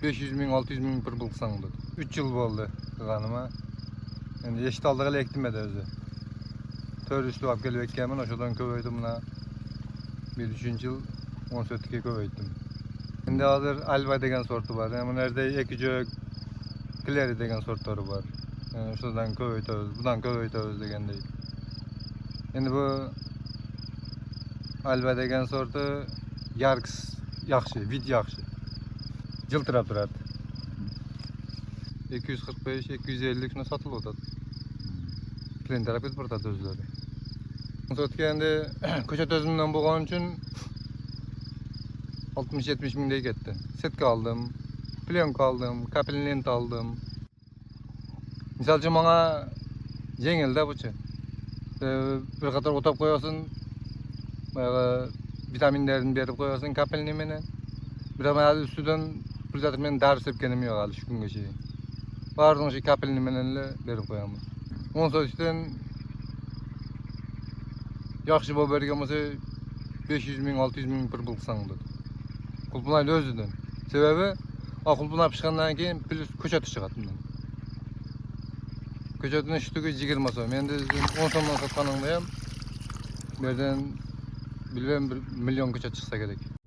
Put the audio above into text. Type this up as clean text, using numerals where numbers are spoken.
500 ming 600 ming pul bulsang bo'ladi. 3 yil bo'ldi qilganima. Endi eshit oldiga ekdim edi o'zi. 400 olib kelib ekkanman, o'shadan ko'paydim buna. 3 yil 14 ga ko'paydim. Endi hozir Alba degan sorti bor. Bu yerda ekijok Clery degan sortlari bor. Şuradan ko'paytamiz, budan ko'paytamiz degandek. Endi bu Alba degan sorti Yarks yaxshi, vid yaxshi. Jiltirab turadi. 245-250 shuna sotib o'tadi. Klientlar ketib turadi o'zlari. Sotganda ko'chat o'zimdan bo'lgani uchun 60-70 mingdek ketdi. Setka aldım, plyonka aldım, kapelin aldım. Misal üçün bana yengildi buçu. Bir qator otap koyarsın, vitaminlerini berip koyarsın kapelini. Bir ama üstüden bir zaten ben ders sepkenim yok hali şu gün geçiyor. Vardım şey kapelini berip koyamız. Ondan sonra işte yaxşı bu bergen olsa 500 ming 600 ming pul bulsan dedi. Kulpunayla özüdün. Sebebi o kulpunay pişkandan keyin plus ko'chat çıqat bundan. Ko'chatning ishtiga 20 so'm. Endi 10 so'mdan sotganimda ham bu yerdan bilmem 1 million ko'chat chiqsa kerak.